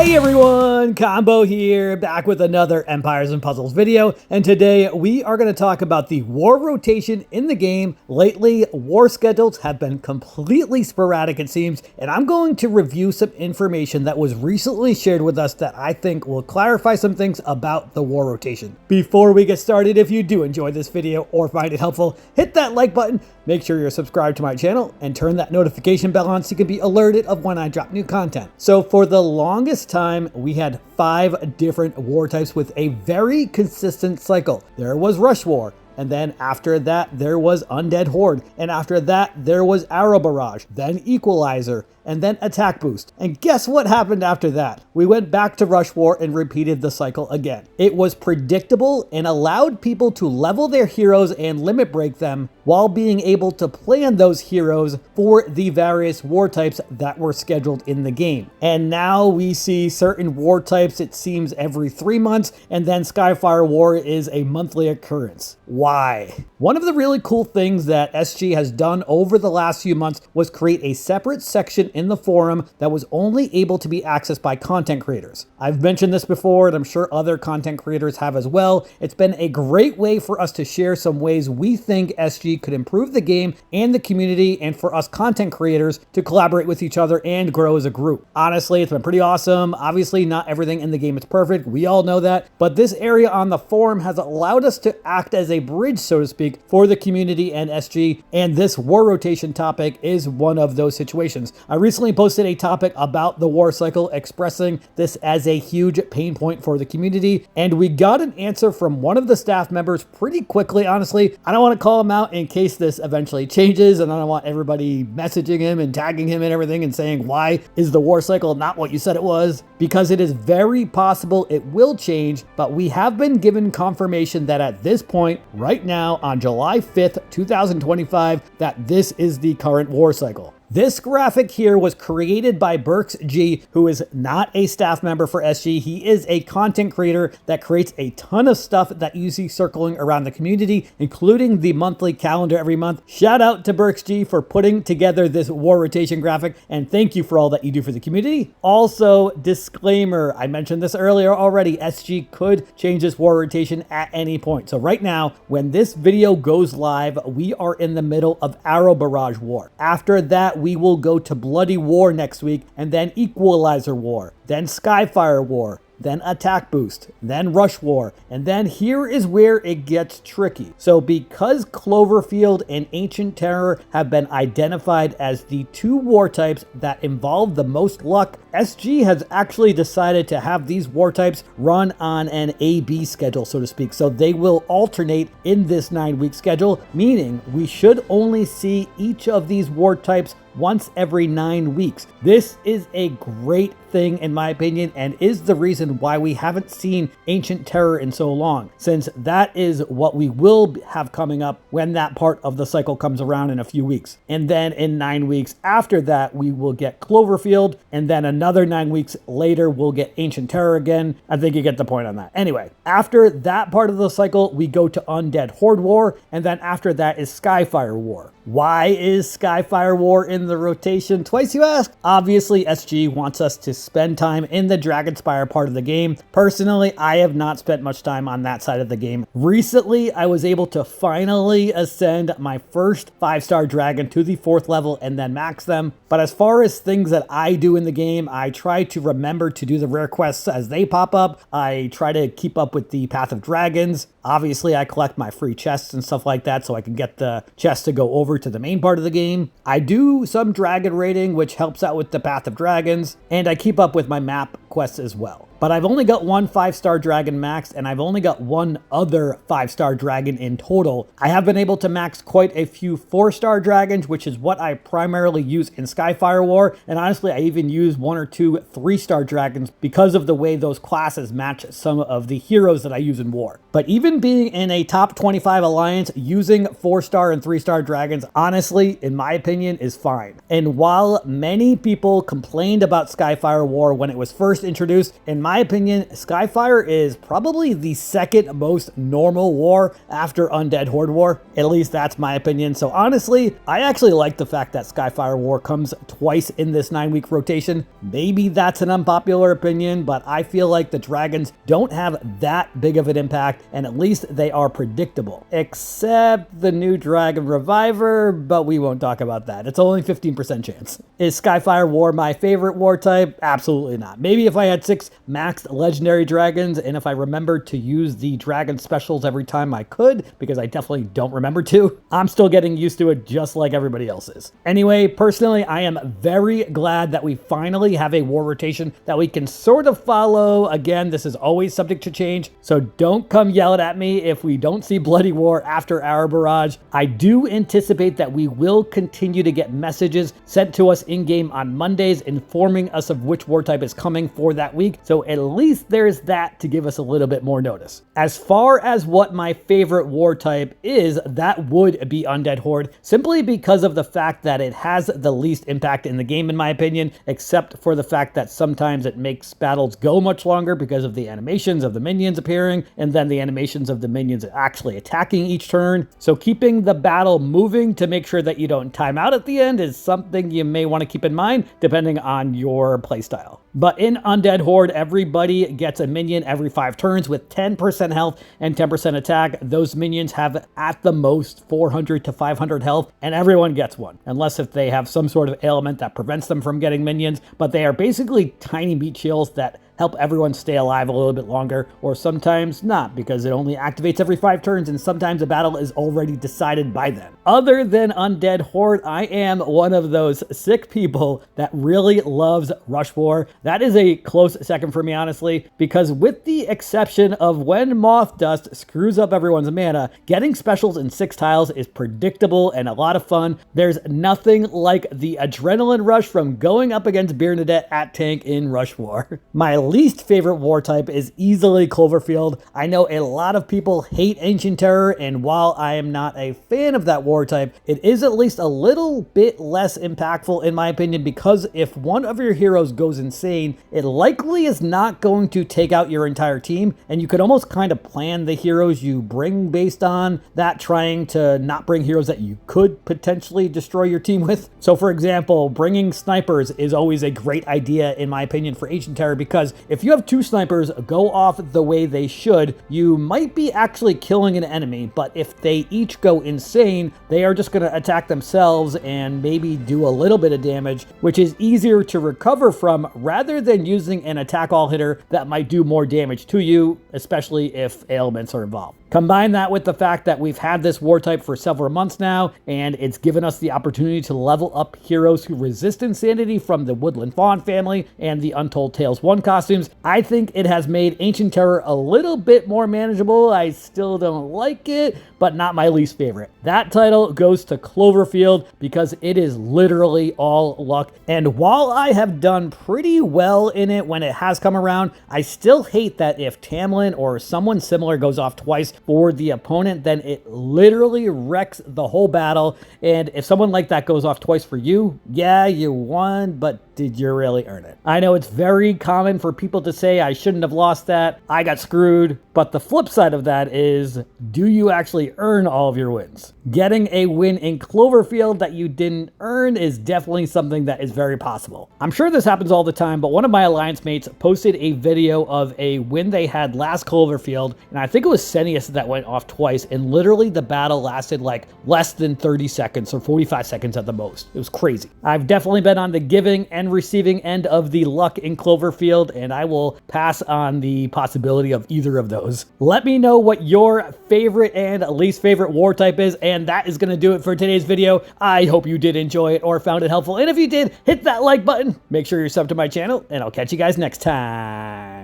Hey everyone, Combo here, back with another Empires and Puzzles video, and today we are going to talk about the war rotation in the game. Lately, war schedules have been completely sporadic it seems, and I'm going to review some information that was recently shared with us that I think will clarify some things about the war rotation. Before we get started, if you do enjoy this video or find it helpful, hit that like button, make sure you're subscribed to my channel, and turn that notification bell on so you can be alerted of when I drop new content. So for the longest time, we had 5 different war types with a very consistent cycle. There was Rush War, and then after that there was Undead Horde, and after that there was Arrow Barrage, then Equalizer, and then Attack Boost. And guess what happened after that? We went back to Rush War and repeated the cycle again. It was predictable and allowed people to level their heroes and limit break them while being able to plan those heroes for the various war types that were scheduled in the game. And now we see certain war types, it seems, every 3 months, and then Skyfire War is a monthly occurrence. Why? One of the really cool things that SG has done over the last few months was create a separate section in the forum that was only able to be accessed by content creators. I've mentioned this before, and I'm sure other content creators have as well. It's been a great way for us to share some ways we think SG could improve the game and the community, and for us content creators to collaborate with each other and grow as a group. Honestly, it's been pretty awesome. Obviously, not everything in the game is perfect. We all know that. But this area on the forum has allowed us to act as a bridge, so to speak, for the community and SG, and this war rotation topic is one of those situations. I recently posted a topic about the war cycle, expressing this as a huge pain point for the community, and we got an answer from one of the staff members pretty quickly. Honestly, I don't want to call him out in case this eventually changes, and I don't want everybody messaging him and tagging him and everything and saying, why is the war cycle not what you said it was? Because it is very possible it will change, but we have been given confirmation that at this point, right now on July 5th, 2025, that this is the current war cycle. This graphic here was created by Burks G, who is not a staff member for SG. He is a content creator that creates a ton of stuff that you see circling around the community, including the monthly calendar every month. Shout out to Burks G for putting together this war rotation graphic, and thank you for all that you do for the community. Also, disclaimer, I mentioned this earlier already, SG could change this war rotation at any point. So right now, when this video goes live, we are in the middle of Arrow Barrage War. After that, we will go to Bloody War next week, and then Equalizer War, then Skyfire War, then Attack Boost, then Rush War, and then here is where it gets tricky. So because Cloverfield and Ancient Terror have been identified as the 2 war types that involve the most luck, SG has actually decided to have these war types run on an A-B schedule, so to speak. So they will alternate in this 9-week schedule, meaning we should only see each of these war types once every 9 weeks. This is a great thing in my opinion, and is the reason why we haven't seen Ancient Terror in so long, since that is what we will have coming up when that part of the cycle comes around in a few weeks. And then in 9 weeks after that, we will get Cloverfield, and then another 9 weeks later, we'll get Ancient Terror again. I think you get the point on that. Anyway, after that part of the cycle, we go to Undead Horde War, and then after that is Skyfire War. Why is Skyfire War in the rotation twice, you ask? Obviously, SG wants us to spend time in the Dragon Spire part of the game. Personally, I have not spent much time on that side of the game. Recently, I was able to finally ascend my first 5-star dragon to the 4th level and then max them. But as far as things that I do in the game, I try to remember to do the rare quests as they pop up. I try to keep up with the Path of Dragons. Obviously, I collect my free chests and stuff like that so I can get the chests to go over to the main part of the game. I do some dragon raiding, which helps out with the Path of Dragons, and I keep up with my map quests as well. But I've only got one 5-star dragon maxed, and I've only got one other 5-star dragon in total. I have been able to max quite a few 4-star dragons, which is what I primarily use in Skyfire War, and honestly I even use 1 or 2 3-star dragons because of the way those classes match some of the heroes that I use in war. But even being in a top 25 alliance, using 4-star and 3-star dragons, honestly, in my opinion, is fine. And while many people complained about Skyfire War when it was first introduced, in my opinion, Skyfire is probably the second most normal war after Undead Horde War. At least that's my opinion. So honestly, I actually like the fact that Skyfire War comes twice in this 9-week rotation. Maybe that's an unpopular opinion, but I feel like the dragons don't have that big of an impact, and at least they are predictable. Except the new Dragon Reviver, but we won't talk about that. It's only 15% chance. Is Skyfire War my favorite war type? Absolutely not. Maybe if I had 6 maxed legendary dragons, and if I remembered to use the dragon specials every time I could, because I definitely don't remember to. I'm still getting used to it just like everybody else is. Anyway, personally, I am very glad that we finally have a war rotation that we can sort of follow. Again, this is always subject to change, so don't come yelling at me if we don't see Bloody War after our barrage. I do anticipate that we will continue to get messages sent to us in-game on Mondays informing us of which war type is coming for that week, so at least there's that to give us a little bit more notice. As far as what my favorite war type is, that would be Undead Horde, simply because of the fact that it has the least impact in the game, in my opinion, except for the fact that sometimes it makes battles go much longer because of the animations of the minions appearing, and then the animations of the minions actually attacking each turn. So keeping the battle moving to make sure that you don't time out at the end is something you may want to keep in mind, depending on your playstyle. But in Undead Horde, everybody gets a minion every 5 turns with 10% health and 10% attack. Those minions have at the most 400 to 500 health, and everyone gets one, unless if they have some sort of ailment that prevents them from getting minions. But they are basically tiny meat shields that help everyone stay alive a little bit longer, or sometimes not, because it only activates every 5 turns, and sometimes a battle is already decided by then. Other than Undead Horde, I am one of those sick people that really loves Rush War. That is a close second for me, honestly, because with the exception of when Moth Dust screws up everyone's mana, getting specials in 6 tiles is predictable and a lot of fun. There's nothing like the adrenaline rush from going up against Bernadette at tank in Rush War. My least favorite war type is easily Cloverfield. I know a lot of people hate Ancient Terror, and while I am not a fan of that war type, it is at least a little bit less impactful in my opinion, because if one of your heroes goes insane, it likely is not going to take out your entire team, and you could almost kind of plan the heroes you bring based on that, trying to not bring heroes that you could potentially destroy your team with. So for example, bringing snipers is always a great idea in my opinion for Ancient Terror, because if you have 2 snipers go off the way they should, you might be actually killing an enemy, but if they each go insane, they are just going to attack themselves and maybe do a little bit of damage, which is easier to recover from rather than using an attack all hitter that might do more damage to you, especially if ailments are involved. Combine that with the fact that we've had this war type for several months now, and it's given us the opportunity to level up heroes who resist insanity from the Woodland Fawn family and the Untold Tales 1 costumes. I think it has made Ancient Terror a little bit more manageable. I still don't like it, but not my least favorite. That title goes to Cloverfield because it is literally all luck, and while I have done pretty well in it when it has come around, I still hate that if Tamlin or someone similar goes off twice for the opponent, then it literally wrecks the whole battle. And if someone like that goes off twice for you, yeah, you won, but did you really earn it? I know it's very common for people to say, I shouldn't have lost that, I got screwed, but the flip side of that is, do you actually earn all of your wins? Getting a win in Cloverfield that you didn't earn is definitely something that is very possible. I'm sure this happens all the time, but one of my alliance mates posted a video of a win they had last Cloverfield, and I think it was Senius that went off twice, and literally the battle lasted like less than 30 seconds or 45 seconds at the most. It was crazy. I've definitely been on the giving and receiving end of the luck in Cloverfield, and I will pass on the possibility of either of those. Let me know what your favorite and least favorite war type is, and that is going to do it for today's video. I hope you did enjoy it or found it helpful, and if you did, hit that like button. Make sure you're subbed to my channel, and I'll catch you guys next time.